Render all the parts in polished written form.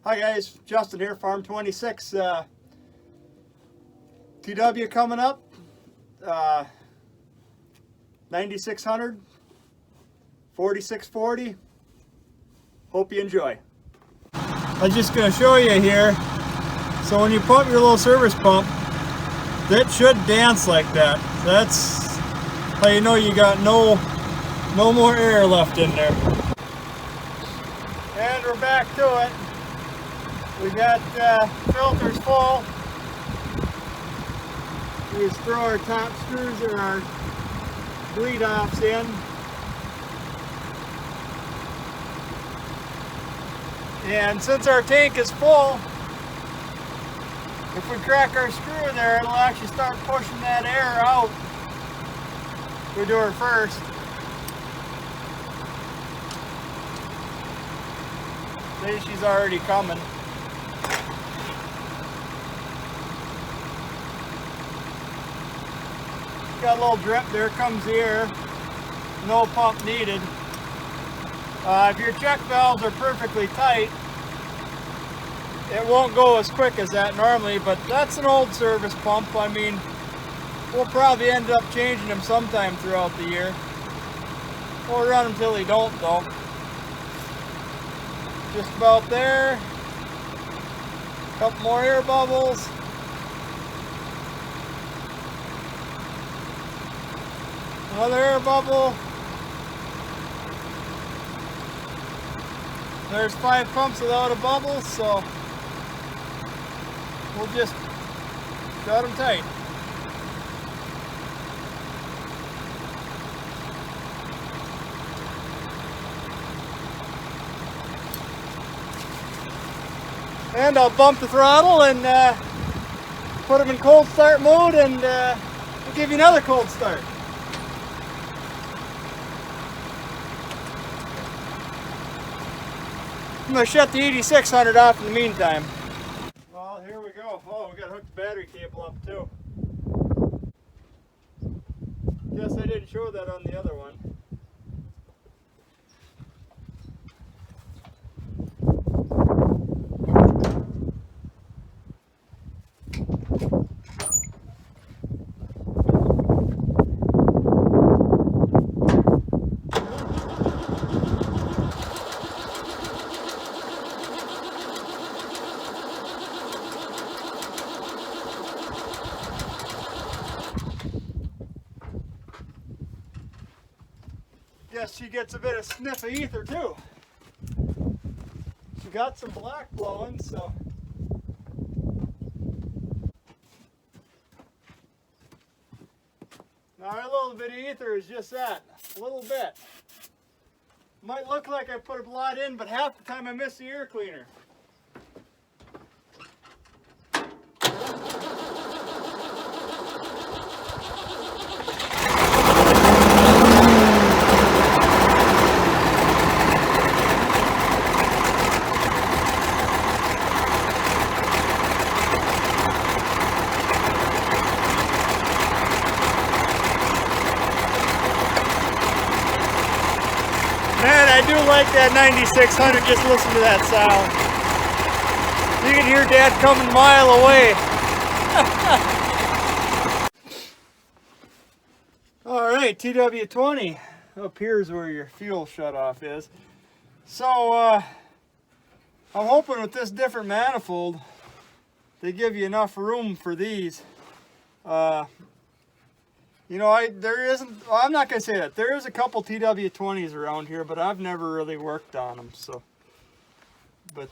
Hi guys, Justin here, Farm 26. TW coming up, 9600, 4640. Hope you enjoy. I'm just going to show you here. So when you pump your little service pump, that should dance like that. That's how you know you got no more air left in there. And we're back to it. We got filters full. We just throw our top screws or our bleed offs in. And since our tank is full, if we crack our screw in there, it'll actually start pushing that air out. We do her first. See, she's already coming. Got a little drip, there comes the air. No pump needed. If your check valves are perfectly tight, it won't go as quick as that normally, but that's an old service pump. I mean, we'll probably end up changing them sometime throughout the year. We'll run them till they don't though. Just about there. Couple more air bubbles. Another air bubble. There's 5 pumps without a bubble, so we'll just shut them tight. And I'll bump the throttle and put them in cold start mode, and we'll give you another cold start. I'm going to shut the 8600 off in the meantime. Well, here we go. Oh, we got to hook the battery cable up too. Guess I didn't show that on the other one. Guess she gets a bit of sniff of ether too. She got some black blowing, so. Now a little bit of ether is just that, a little bit. Might look like I put a lot in, but half the time I miss the air cleaner. Man, I do like that 9600, just listen to that sound. You can hear Dad coming a mile away. Alright, TW-20. Up here is where your fuel shutoff is. So, I'm hoping with this different manifold, they give you enough room for these. You know, I'm not going to say that. There is a couple TW-20s around here, but I've never really worked on them, so. But,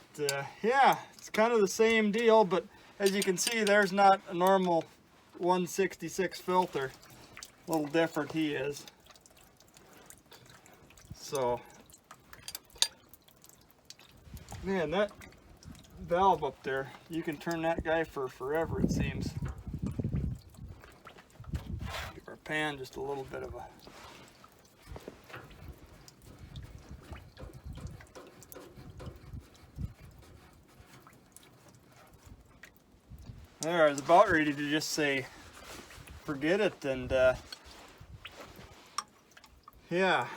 yeah, it's kind of the same deal, but as you can see, there's not a normal 166 filter. A little different he is. So, man, that valve up there, you can turn that guy for forever, it seems. Our pan just a little bit of a there. I was about ready to just say forget it, and yeah,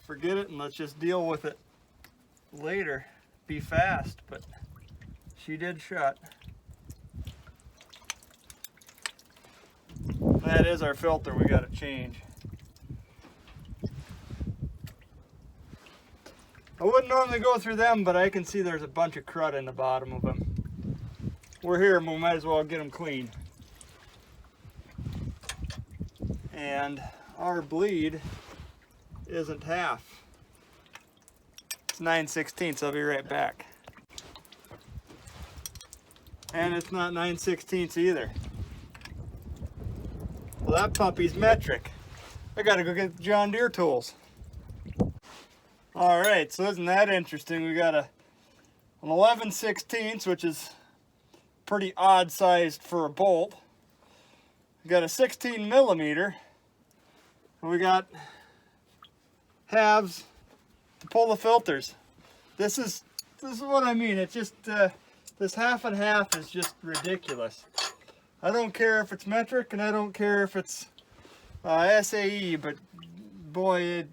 forget it and let's just deal with it later. be fast, but she did shut. That is our filter we got to change. I wouldn't normally go through them, but I can see there's a bunch of crud in the bottom of them. We're here, we might as well get them clean. And our bleed isn't half. It's 9/16, I'll be right back. And it's not 9/16 either. Well, that puppy's metric. I gotta go get John Deere tools. Alright, so isn't that interesting? We got an 11/16, which is pretty odd sized for a bolt. We got a 16 millimeter. We got halves to pull the filters. This is what I mean. It's just this half and half is just ridiculous. I don't care if it's metric and I don't care if it's SAE, but boy,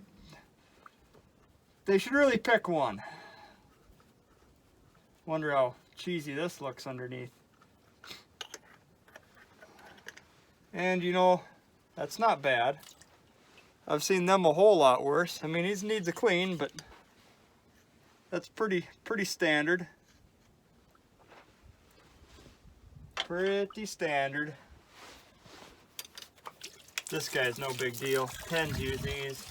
they should really pick one. Wonder how cheesy this looks underneath. And you know, that's not bad. I've seen them a whole lot worse. I mean, he needs a clean, but that's pretty standard. Pretty standard. This guy's no big deal. 10s use these.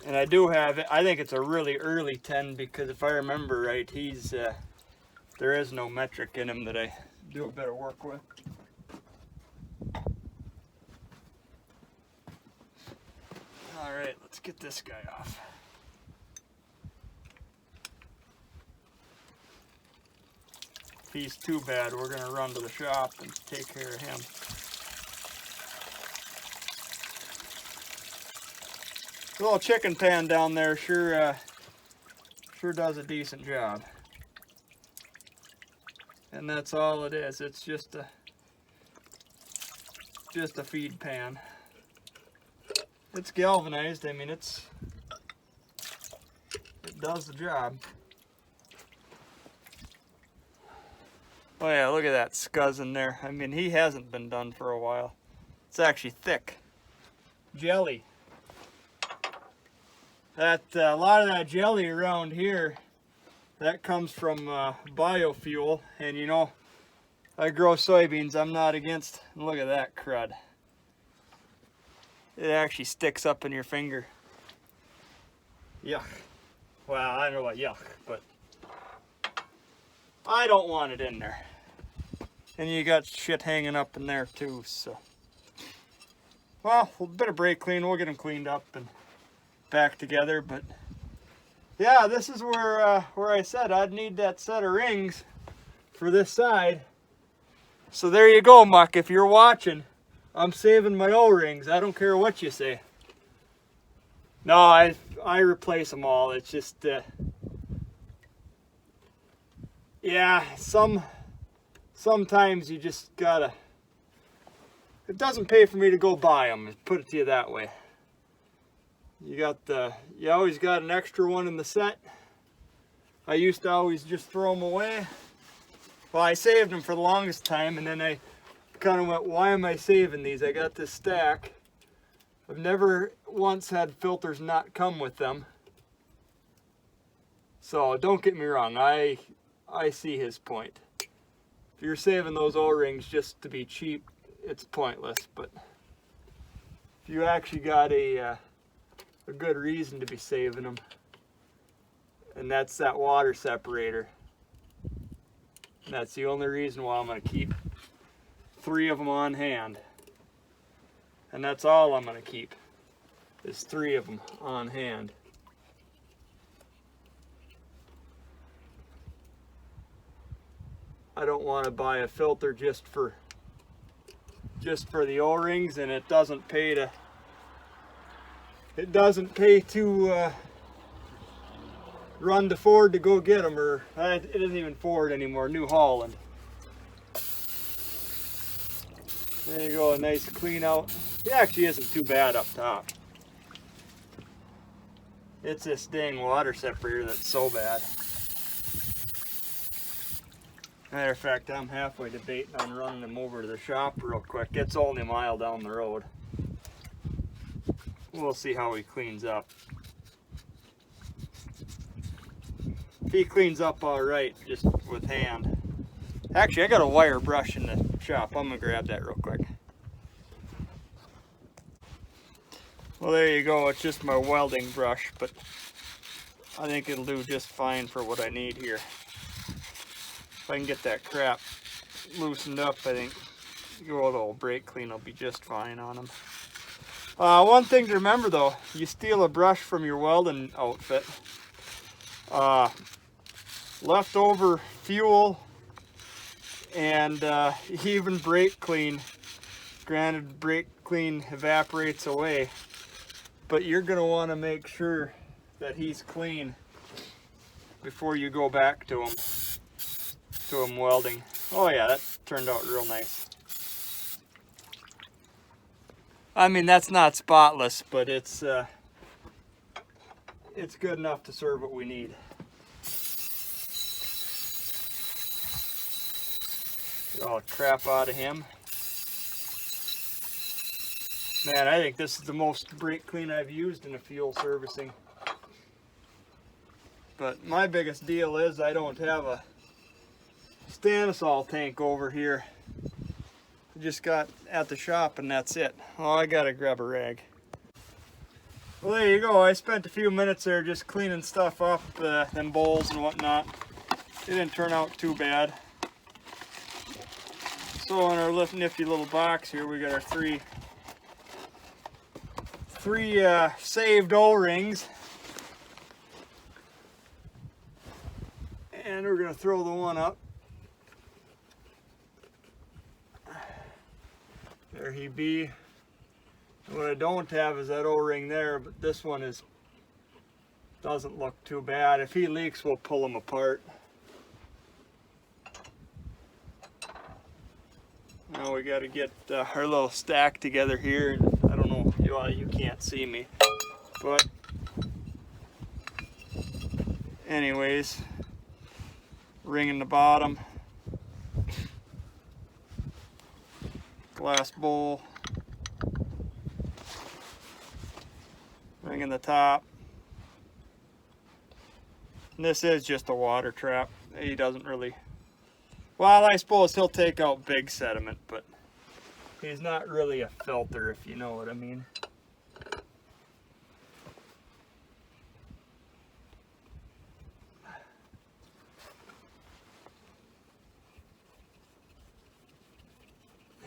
And I do have it. I think it's a really early 10 because if I remember right, he's there is no metric in him that I do a bit of work with. All right, let's get this guy off. If he's too bad, we're gonna run to the shop and take care of him. The little chicken pan down there sure does a decent job. And that's all it is. It's just a feed pan. It's galvanized. I mean, it does the job. Oh yeah, look at that scuzz in there. I mean, he hasn't been done for a while. It's actually thick. Jelly. A lot of that jelly around here, that comes from biofuel. And you know, I grow soybeans. I'm not against. Look at that crud. It actually sticks up in your finger. Yuck. Well, I don't know about yuck, but I don't want it in there. And you got shit hanging up in there too, so. Well, a bit of brake clean, we'll get them cleaned up and back together, but yeah, this is where I said I'd need that set of rings for this side. So there you go, Muck, if you're watching. I'm saving my O-rings. I don't care what you say. No, I replace them all. It's just, yeah, sometimes you just gotta. It doesn't pay for me to go buy them. Put it to you that way. You always got an extra one in the set. I used to always just throw them away. Well, I saved them for the longest time, and then I kind of went, why am I saving these? I got this stack. I've never once had filters not come with them. So don't get me wrong, I see his point. If you're saving those O-rings just to be cheap, it's pointless. But if you actually got a good reason to be saving them, and that's that water separator. And that's the only reason why I'm going to keep 3 of them on hand. And that's all I'm going to keep, is 3 of them on hand. I don't want to buy a filter just for the O-rings, and it doesn't pay to run to Ford to go get them, or it isn't even Ford anymore, New Holland. There you go, a nice clean out. It actually isn't too bad up top. It's this dang water separator that's so bad. Matter of fact, I'm halfway debating on running him over to the shop real quick. It's only a mile down the road. We'll see how he cleans up. If he cleans up all right, just with hand. Actually, I got a wire brush in the shop. I'm gonna grab that real quick. Well, there you go. It's just my welding brush, but I think it'll do just fine for what I need here. If I can get that crap loosened up, I think a little brake clean will be just fine on them. One thing to remember though, you steal a brush from your welding outfit, leftover fuel and even brake clean, granted brake clean evaporates away, but you're going to want to make sure that he's clean before you go back to him welding. Oh yeah, that turned out real nice. I mean, that's not spotless, but it's good enough to serve what we need. Get all the crap out of him. Man, I think this is the most brake clean I've used in a fuel servicing. But my biggest deal is I don't have a Stanisol tank over here. I just got at the shop and that's it. Oh, I gotta grab a rag. Well, there you go. I spent a few minutes there just cleaning stuff up, them bowls and whatnot. It didn't turn out too bad. So in our nifty little box here, we got our three saved O-rings. And we're gonna throw the one up. There he be. What I don't have is that O-ring there, but this one doesn't look too bad. If he leaks, we'll pull him apart. Now we got to get our little stack together here. I don't know, you can't see me, but anyways, ring in the bottom, glass bowl, ring in the top. And this is just a water trap. He doesn't really, well, I suppose he'll take out big sediment, but he's not really a filter, if you know what I mean.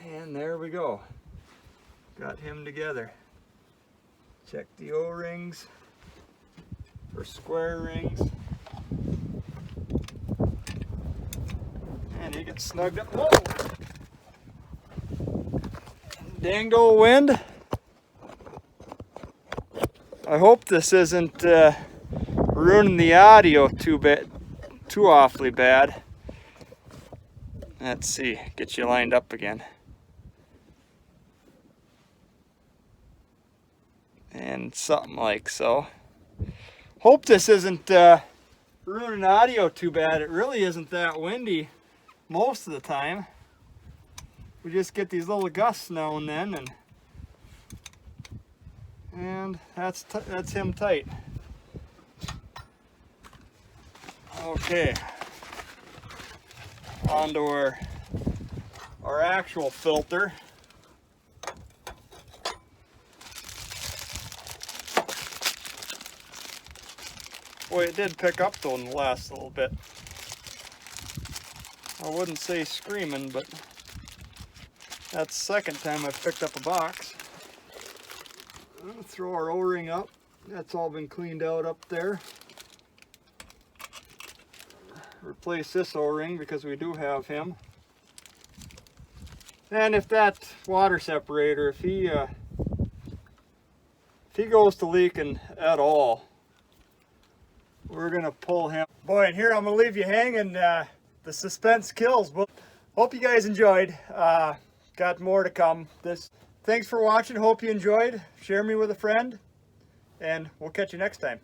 And there we go. Got him together. Check the O-rings for square rings. And he gets snugged up. Whoa! Dang old wind. I hope this isn't ruining the audio too awfully bad. Let's see, get you lined up again. And something like so. Hope this isn't ruining audio too bad. It really isn't that windy most of the time. We just get these little gusts now and then, and that's him tight. Okay, on to our actual filter. Boy, it did pick up though in the last little bit. I wouldn't say screaming, but that's the second time I've picked up a box. I'll throw our O-ring up. That's all been cleaned out up there. Replace this O-ring because we do have him. And if that water separator, if he goes to leaking at all, we're gonna pull him. Boy, and here I'm gonna leave you hanging. The suspense kills. But hope you guys enjoyed. Got more to come. Thanks for watching. Hope you enjoyed. Share me with a friend, and we'll catch you next time.